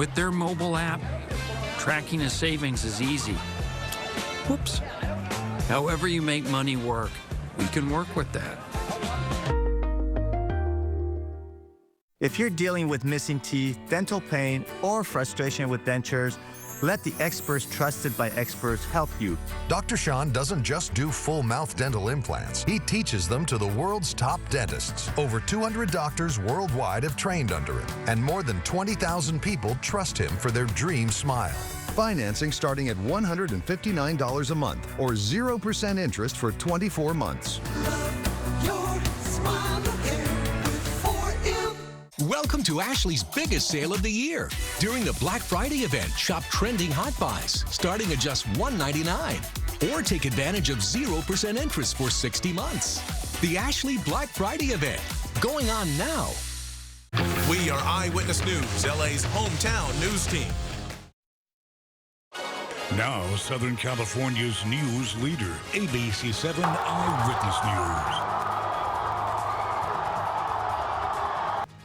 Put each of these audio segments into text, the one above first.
With their mobile app, tracking a savings is easy. Whoops. However you make money work, we can work with that. If you're dealing with missing teeth, dental pain, or frustration with dentures, let the experts trusted by experts help you. Dr. Sean doesn't just do full mouth dental implants. He teaches them to the world's top dentists. Over 200 doctors worldwide have trained under him, and more than 20,000 people trust him for their dream smile. Financing starting at $159 a month or 0% interest for 24 months. Welcome to Ashley's biggest sale of the year. During the Black Friday event, shop trending hot buys starting at just $199. Or take advantage of 0% interest for 60 months. The Ashley Black Friday event, going on now. We are Eyewitness News, LA's hometown news team. Now, Southern California's news leader, ABC 7 Eyewitness News.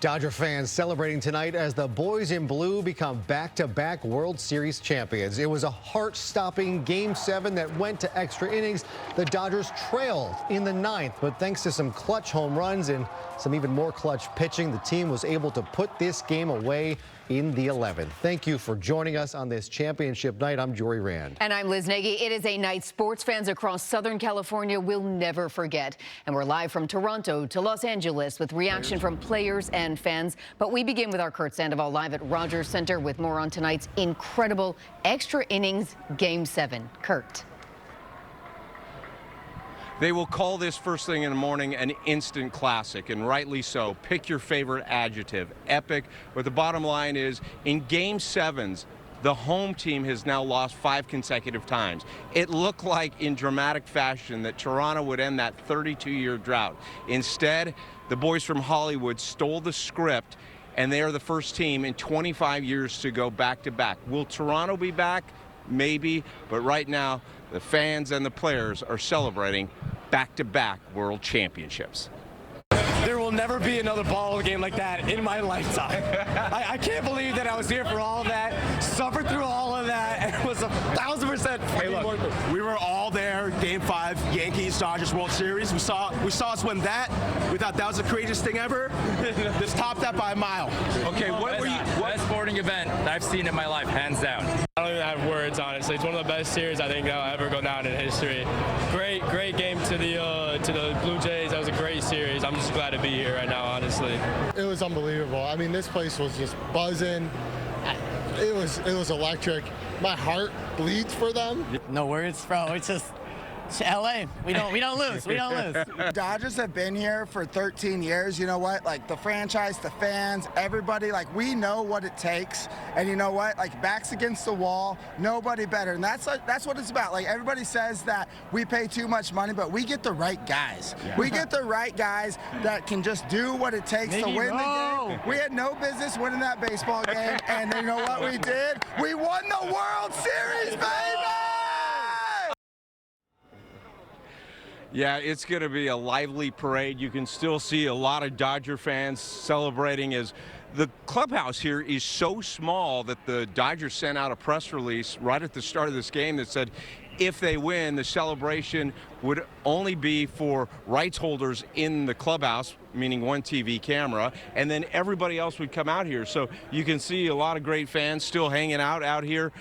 Dodger fans celebrating tonight as the boys in blue become back-to-back World Series champions. It was a heart-stopping Game 7 that went to extra innings. The Dodgers trailed in the ninth, but thanks to some clutch home runs and some even more clutch pitching, the team was able to put this game away in the 11th. Thank you for joining us on this championship night. I'm Jory Rand. And I'm Liz Nagy. It is a night sports fans across Southern California will never forget. And we're live from Toronto to Los Angeles with reaction from players and fans. But we begin with our Kurt Sandoval live at Rogers Center with more on tonight's incredible extra innings Game 7. Kurt. They will call this first thing in the morning an instant classic, and rightly so. Pick your favorite adjective, epic. But the bottom line is, in Game 7s, the home team has now lost 5 consecutive times. It looked like in dramatic fashion that Toronto would end that 32-year drought. Instead, the boys from Hollywood stole the script, and they are the first team in 25 years to go back-to-back. Will Toronto be back? Maybe, but right now, the fans and the players are celebrating back-to-back world championships. There will never be another ball game like that in my lifetime. I can't believe that I was here for all of that, suffered through all of that, and it was 1,000% Hey, look, we were all there, Game 5, Yankees, Dodgers World Series. We saw us win that. We thought that was the craziest thing ever. This topped that by a mile. Okay, what best sporting event I've seen in my life, hands down. I don't even have words, honestly. It's one of the best series I think that'll ever go down in history. Great game to the Blue Jays. That was a great series. I'm just glad to be here right now, honestly. It was unbelievable. I mean, this place was just buzzing. It was electric. My heart bleeds for them. No words, bro. It's LA. We don't lose. We don't lose. Dodgers have been here for 13 years. You know what? Like the franchise, the fans, everybody, like we know what it takes. And you know what? Like backs against the wall, nobody better. And that's what it's about. Like everybody says that we pay too much money, but we get the right guys. Yeah. We get the right guys that can just do what it takes to win the game. We had no business winning that baseball game. And you know what we did? We won the World Series, baby! Yeah, it's going to be a lively parade. You can still see a lot of Dodger fans celebrating as the clubhouse here is so small that the Dodgers sent out a press release right at the start of this game that said if they win, the celebration would only be for rights holders in the clubhouse, meaning one TV camera, and then everybody else would come out here. So you can see a lot of great fans still hanging out here.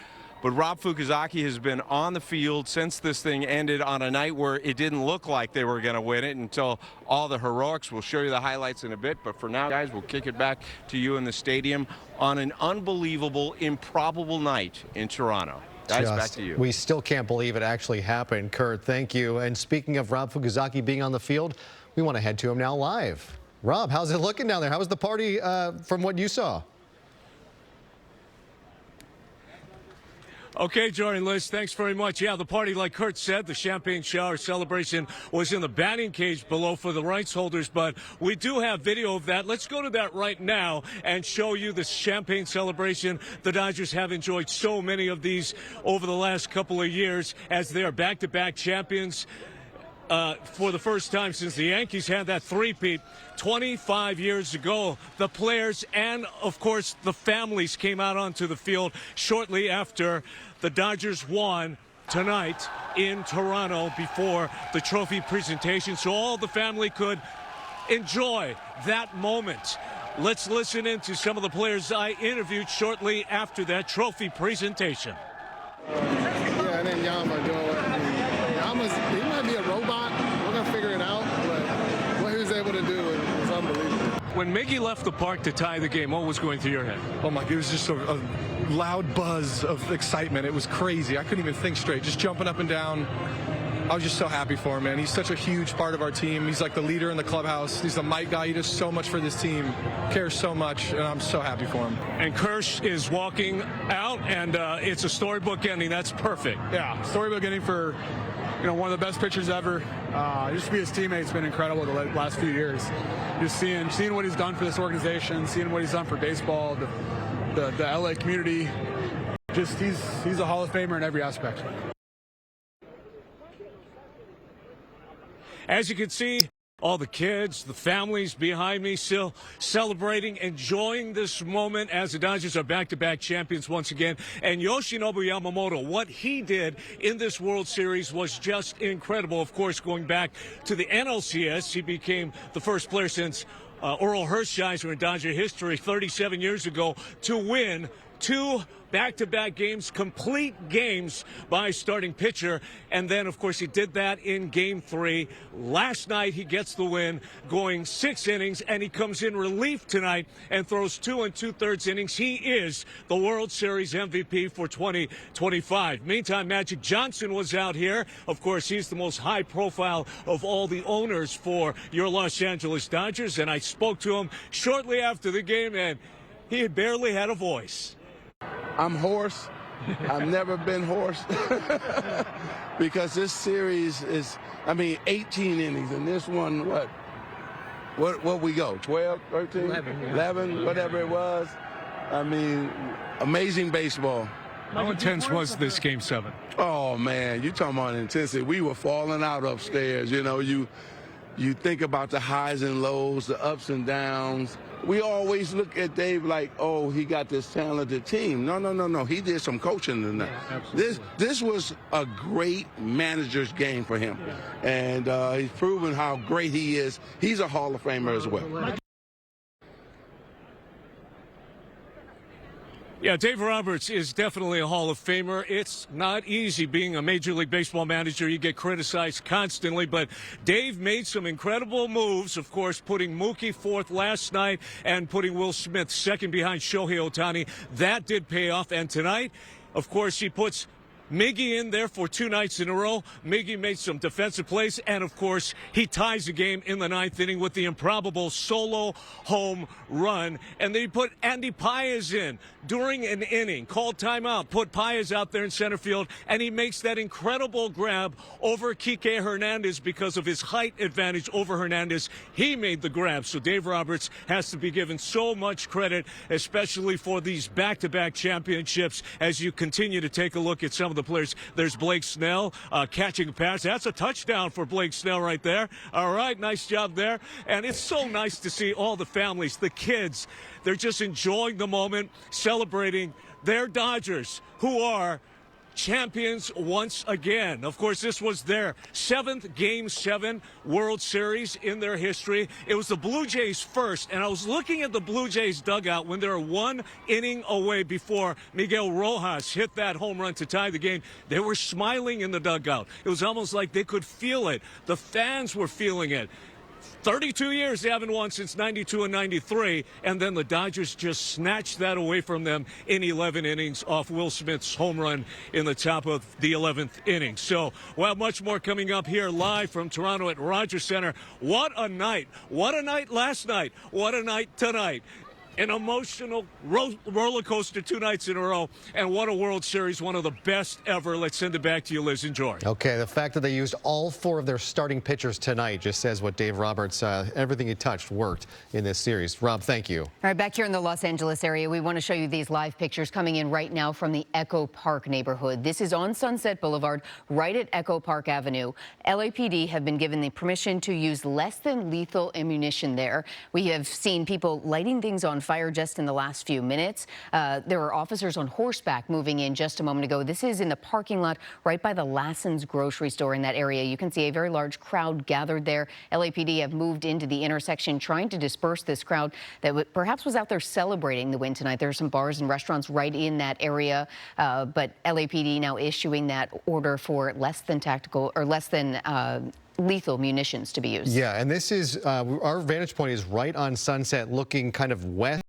But Rob Fukuzaki has been on the field since this thing ended on a night where it didn't look like they were going to win it until all the heroics. We'll show you the highlights in a bit. But for now, guys, we'll kick it back to you in the stadium on an unbelievable, improbable night in Toronto. Guys, back to you. We still can't believe it actually happened. Kurt, thank you. And speaking of Rob Fukuzaki being on the field, we want to head to him now live. Rob, how's it looking down there? How was the party from what you saw? Okay, Jory and Liz, thanks very much. Yeah, the party, like Kurt said, the champagne shower celebration was in the batting cage below for the rights holders, but we do have video of that. Let's go to that right now and show you the champagne celebration. The Dodgers have enjoyed so many of these over the last couple of years as they are back-to-back champions. for the first time since the Yankees had that three-peat 25 years ago. The players and, of course, the families came out onto the field shortly after the Dodgers won tonight in Toronto before the trophy presentation, so all the family could enjoy that moment. Let's listen in to some of the players I interviewed shortly after that trophy presentation. Yeah, and then Yama doing he might be a robot. We're going to figure it out, but what he was able to do was unbelievable. When Miggy left the park to tie the game, what was going through your head? Oh my, it was just a loud buzz of excitement. It was crazy. I couldn't even think straight, just jumping up and down. I was just so happy for him, man. He's such a huge part of our team. He's like the leader in the clubhouse. He's the mic guy. He does so much for this team, cares so much, and I'm so happy for him. And Kirsch is walking out, and it's a storybook ending. That's perfect. Yeah, storybook ending for one of the best pitchers ever. Just to be his teammate's been incredible the last few years. Just seeing what he's done for this organization, seeing what he's done for baseball, the LA community. Just he's a Hall of Famer in every aspect. As you can see, all the kids, the families behind me still celebrating, enjoying this moment as the Dodgers are back-to-back champions once again. And Yoshinobu Yamamoto, what he did in this World Series was just incredible. Of course, going back to the NLCS, he became the first player since Oral Hershiser in Dodger history 37 years ago to win 2 back-to-back games, complete games by starting pitcher. And then, of course, he did that in Game 3. Last night, he gets the win, going 6 innings, and he comes in relief tonight and throws 2 2/3 innings. He is the World Series MVP for 2025. Meantime, Magic Johnson was out here. Of course, he's the most high-profile of all the owners for your Los Angeles Dodgers, and I spoke to him shortly after the game, and he had barely had a voice. I'm hoarse. I've never been hoarse because this series is, 18 innings, and this one, what we go, 12, 13, 11, whatever it was. Amazing baseball. How intense was this Game 7? Oh, man, you talking about intensity. We were falling out upstairs. You think about the highs and lows, the ups and downs. We always look at Dave like, oh, he got this talented team. No. He did some coaching tonight. Yeah, this was a great manager's game for him. Yeah. And he's proven how great he is. He's a Hall of Famer as well. Yeah, Dave Roberts is definitely a Hall of Famer. It's not easy being a Major League Baseball manager. You get criticized constantly, but Dave made some incredible moves, of course, putting Mookie fourth last night and putting Will Smith second behind Shohei Ohtani. That did pay off, and tonight, of course, he puts Miggy in there for 2 nights in a row. Miggy made some defensive plays, and of course, he ties the game in the 9th inning with the improbable solo home run. And then he put Andy Paez in during an inning, called timeout, put Paez out there in center field, and he makes that incredible grab over Kike Hernandez because of his height advantage over Hernandez. He made the grab, so Dave Roberts has to be given so much credit, especially for these back-to-back championships. As you continue to take a look at some of the players, there's Blake Snell catching a pass. That's a touchdown for Blake Snell right there. All right, nice job there. And it's so nice to see all the families, the kids, they're just enjoying the moment, celebrating their Dodgers, who are champions once again. Of course, this was their 7th Game 7 World Series in their history. It was the Blue Jays first, and I was looking at the Blue Jays dugout when they were 1 inning away before Miguel Rojas hit that home run to tie the game. They were smiling in the dugout. It was almost like they could feel it. The fans were feeling it. 32 years they haven't won since 92 and 93, and then the Dodgers just snatched that away from them in 11 innings off Will Smith's home run in the top of the 11th inning. So we'll have much more coming up here live from Toronto at Rogers Center. What a night. What a night last night. What a night tonight. an emotional roller coaster 2 nights in a row, and what a World Series, one of the best ever. Let's send it back to you, Liz. Enjoy. Okay, the fact that they used all 4 of their starting pitchers tonight just says what Dave Roberts, everything he touched worked in this series. Rob, thank you. All right, back here in the Los Angeles area, we want to show you these live pictures coming in right now from the Echo Park neighborhood. This is on Sunset Boulevard, right at Echo Park Avenue. LAPD have been given the permission to use less than lethal ammunition there. We have seen people lighting things on fire just in the last few minutes. There are officers on horseback moving in just a moment ago. This is in the parking lot right by the Lassen's grocery store in that area. You can see a very large crowd gathered there. LAPD have moved into the intersection trying to disperse this crowd that perhaps was out there celebrating the win tonight. There are some bars and restaurants right in that area, but LAPD now issuing that order for less than tactical or less than lethal munitions to be used. Yeah, and this is our vantage point is right on Sunset, looking kind of west.